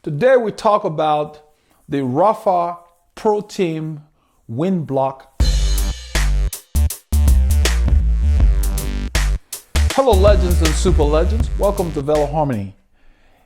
Today we talk about the Rapha Pro Team wind block. Hello legends and super legends, welcome to Veloharmony.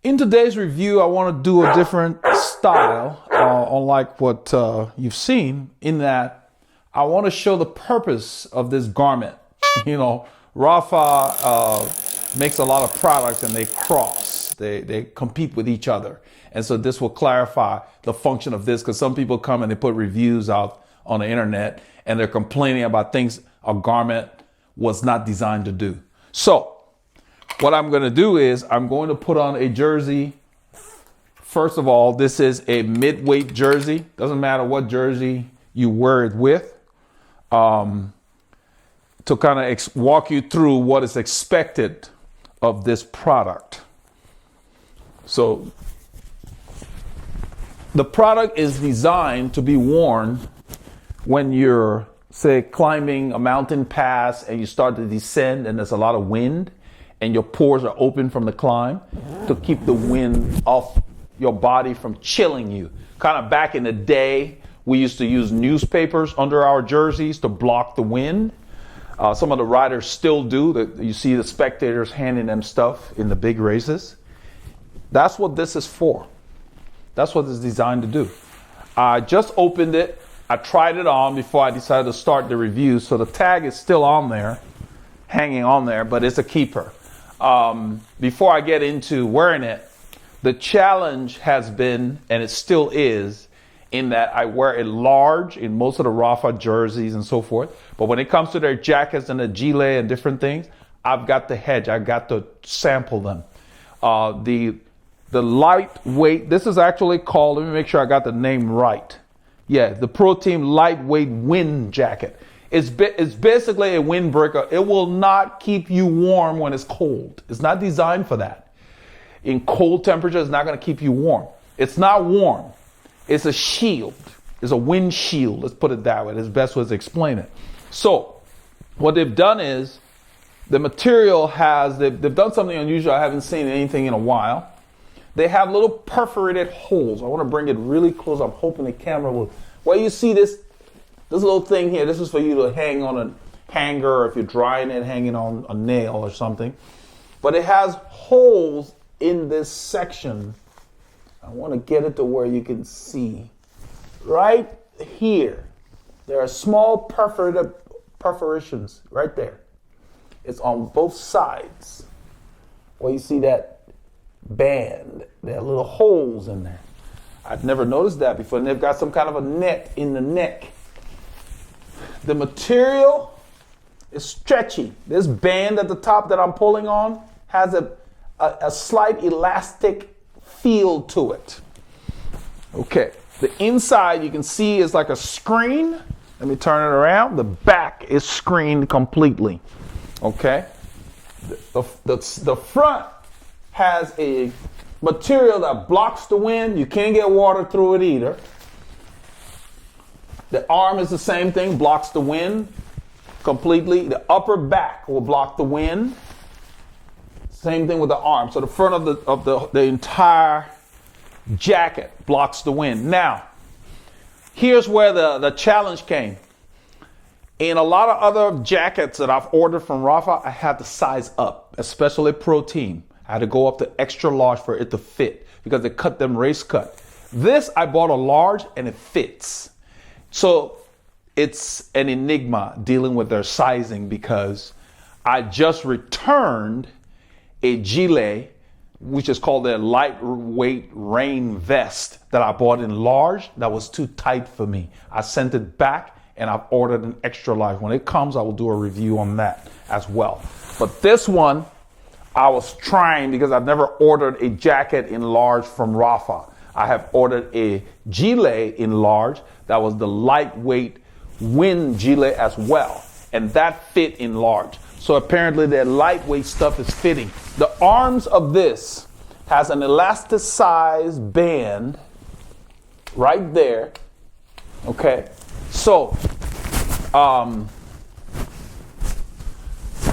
In today's review I want to do a different style, unlike what you've seen, in that I want to show the purpose of this garment. You know, Rapha makes a lot of products and they cross, they compete with each other. And so this will clarify the function of this, because some people come and they put reviews out on the internet and they're complaining about things a garment was not designed to do. So what I'm going to do is I'm going to put on a jersey. First of all, this is a mid-weight jersey. Doesn't matter what jersey you wear it with. To kind of walk you through what is expected of this product. So the product is designed to be worn when you're, say, climbing a mountain pass and you start to descend and there's a lot of wind and your pores are open from the climb, to keep the wind off your body from chilling you. Kind of back in the day, we used to use newspapers under our jerseys to block the wind. Some of the riders still do. You see the spectators handing them stuff in the big races. That's what this is for. That's what it's designed to do. I just opened it. I tried it on before I decided to start the review. So the tag is still on there, hanging on there, but it's a keeper. Before I get into wearing it, the challenge has been, and it still is, in that I wear it large in most of the Rapha jerseys and so forth. But when it comes to their jackets and the gilet and different things, I've got to hedge. I've got to sample them. The lightweight, this is actually called, let me make sure I got the name right. Yeah, the Pro Team lightweight wind jacket. It's basically a windbreaker. It will not keep you warm when it's cold. It's not designed for that. In cold temperatures, it's not going to keep you warm. It's not warm. It's a shield. It's a wind shield. Let's put it that way. That's the best way to explain it. So what they've done is the material has, they've done something unusual. I haven't seen anything in a while. They have little perforated holes. I want to bring it really close. I'm hoping the camera will. Well, you see this little thing here. This is for you to hang on a hanger, or if you're drying it, hanging on a nail or something. But it has holes in this section. I want to get it to where you can see. Right here, there are small perforations right there. It's on both sides. Well, you see that band. There are little holes in there. I've never noticed that before. And they've got some kind of a net in the neck. The material is stretchy. This band at the top that I'm pulling on has a slight elastic feel to it. Okay. The inside you can see is like a screen. Let me turn it around. The back is screened completely. Okay. The front has a material that blocks the wind. You can't get water through it either. The arm is the same thing, blocks the wind completely. The upper back will block the wind. Same thing with the arm. So the front of the entire jacket blocks the wind. Now, here's where the challenge came. In a lot of other jackets that I've ordered from Rapha, I had to size up, especially Pro Team. I had to go up to extra large for it to fit, because they cut them race cut. This, I bought a large and it fits. So it's an enigma dealing with their sizing, because I just returned a gilet, which is called a lightweight rain vest, that I bought in large. That was too tight for me. I sent it back and I've ordered an extra large. When it comes, I will do a review on that as well. But this one, I was trying, because I've never ordered a jacket in large from Rapha. I have ordered a gilet in large. That was the lightweight wind gilet as well. And that fit in large. So apparently their lightweight stuff is fitting. The arms of this has an elasticized band right there. Okay. So,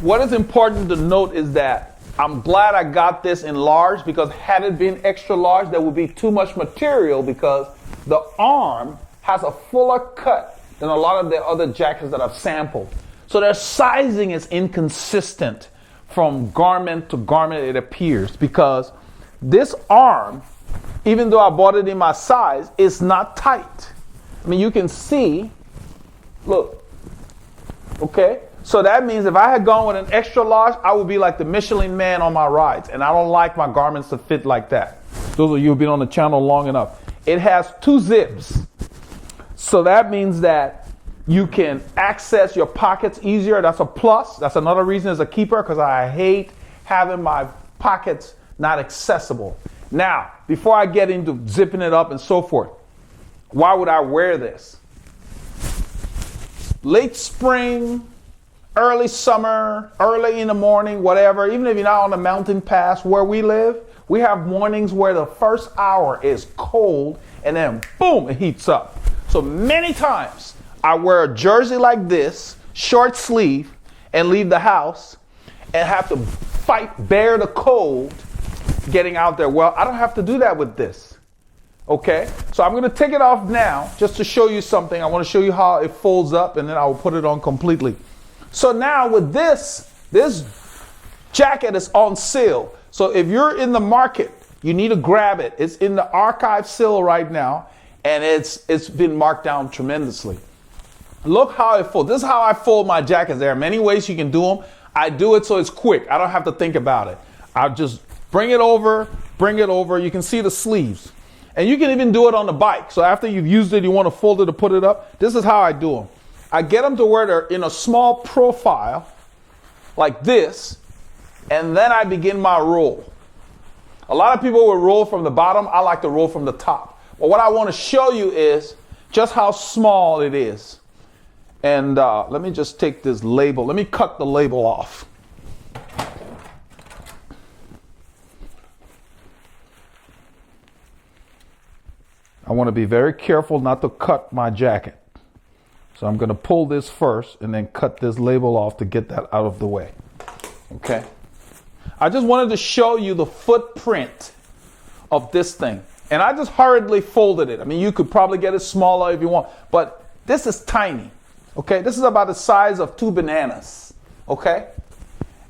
what is important to note is that I'm glad I got this in large, because had it been extra large, there would be too much material, because the arm has a fuller cut than a lot of the other jackets that I've sampled. So their sizing is inconsistent from garment to garment, it appears, because this arm, even though I bought it in my size, is not tight. I mean, you can see, look, okay? So that means if I had gone with an extra large, I would be like the Michelin man on my rides, and I don't like my garments to fit like that. Those of you who've been on the channel long enough. It has 2 zips. So that means that you can access your pockets easier. That's a plus. That's another reason as a keeper, because I hate having my pockets not accessible. Now, before I get into zipping it up and so forth, why would I wear this? Late spring, early summer, early in the morning, whatever, even if you're not on a mountain pass where we live, we have mornings where the first hour is cold and then boom, it heats up. So many times I wear a jersey like this, short sleeve, and leave the house and have to bear the cold getting out there. Well, I don't have to do that with this. Okay, so I'm going to take it off now just to show you something. I want to show you how it folds up, and then I will put it on completely. So now with this jacket is on sale. So if you're in the market, you need to grab it. It's in the archive sale right now, and it's been marked down tremendously. Look how it folds. This is how I fold my jackets. There are many ways you can do them. I do it so it's quick. I don't have to think about it. I'll just bring it over. You can see the sleeves. And you can even do it on the bike. So after you've used it, you want to fold it to put it up. This is how I do them. I get them to where they're in a small profile, like this, and then I begin my roll. A lot of people will roll from the bottom. I like to roll from the top. But what I want to show you is just how small it is. And let me just take this label. Let me cut the label off. I want to be very careful not to cut my jacket. So I'm going to pull this first and then cut this label off to get that out of the way. Okay. I just wanted to show you the footprint of this thing. And I just hurriedly folded it. I mean, you could probably get it smaller if you want, but this is tiny. Okay. This is about the size of 2 bananas. Okay.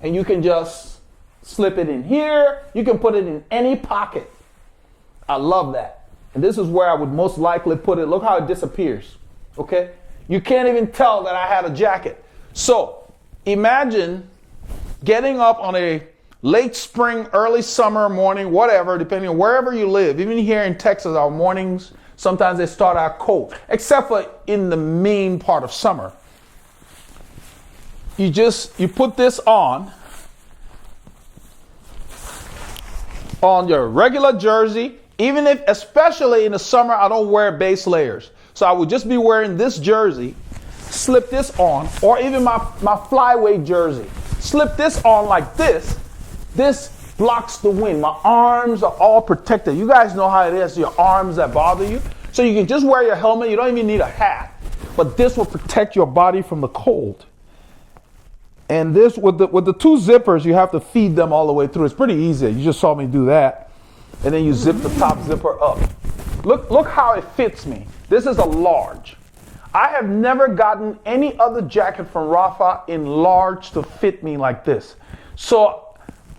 And you can just slip it in here. You can put it in any pocket. I love that. And this is where I would most likely put it. Look how it disappears. Okay. You can't even tell that I had a jacket. So imagine getting up on a late spring, early summer morning, whatever, depending on wherever you live. Even here in Texas, our mornings, sometimes they start out cold, except for in the main part of summer. You put this on your regular jersey, even if, especially in the summer, I don't wear base layers. So I would just be wearing this jersey, slip this on, or even my flyweight jersey. Slip this on like this. This blocks the wind. My arms are all protected. You guys know how it is, your arms that bother you. So you can just wear your helmet. You don't even need a hat. But this will protect your body from the cold. And this, with the 2 zippers, you have to feed them all the way through. It's pretty easy. You just saw me do that. And then you zip the top zipper up. Look how it fits me. This is a large. I have never gotten any other jacket from Rapha in large to fit me like this. So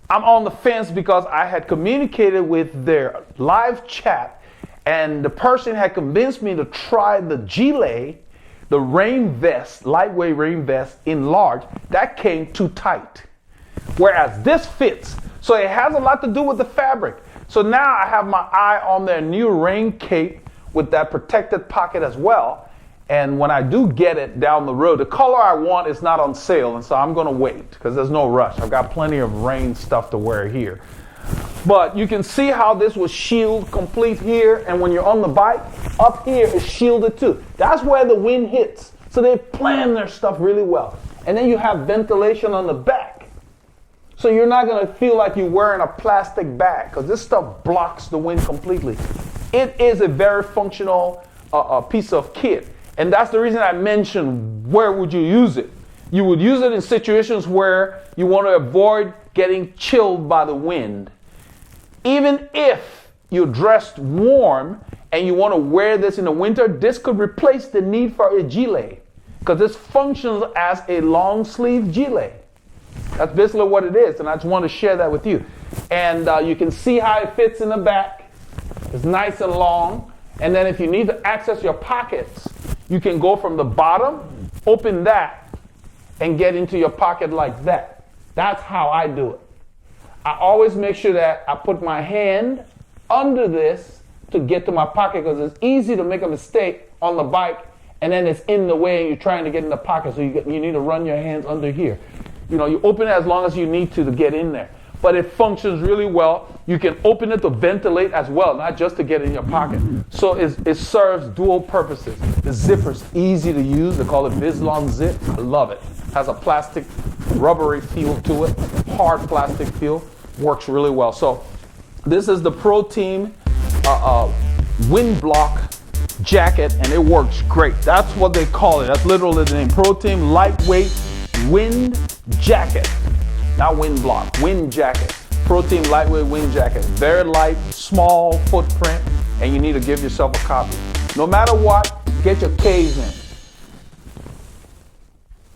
I'm on the fence because I had communicated with their live chat, and the person had convinced me to try the gilet, the rain vest, lightweight rain vest in large. That came too tight. Whereas this fits. So it has a lot to do with the fabric. So now I have my eye on their new rain cape with that protected pocket as well. And when I do get it down the road, the color I want is not on sale. And so I'm going to wait because there's no rush. I've got plenty of rain stuff to wear here. But you can see how this was shield complete here. And when you're on the bike, up here is shielded too. That's where the wind hits. So they plan their stuff really well. And then you have ventilation on the back. So you're not going to feel like you're wearing a plastic bag because this stuff blocks the wind completely. It is a very functional piece of kit. And that's the reason I mentioned where would you use it. You would use it in situations where you want to avoid getting chilled by the wind. Even if you're dressed warm and you want to wear this in the winter, this could replace the need for a gilet, because this functions as a long sleeve gilet. That's basically what it is, and I just want to share that with you. And you can see how it fits in the back. It's nice and long. And then if you need to access your pockets, you can go from the bottom, open that, and get into your pocket like that. That's how I do it. I always make sure that I put my hand under this to get to my pocket, because it's easy to make a mistake on the bike and then it's in the way and you're trying to get in the pocket, so you need to run your hands under here. You know, you open it as long as you need to get in there. But it functions really well. You can open it to ventilate as well, not just to get in your pocket. So it serves dual purposes. The zipper's easy to use. They call it Vislon Zip. I love it. Has a plastic, rubbery feel to it, hard plastic feel. Works really well. So this is the Pro Team wind block jacket, and it works great. That's what they call it. That's literally the name. Pro Team lightweight wind jacket. Not wind block, wind jacket. Pro Team lightweight wind jacket. Very light, small footprint, and you need to give yourself a copy. No matter what, get your K's in.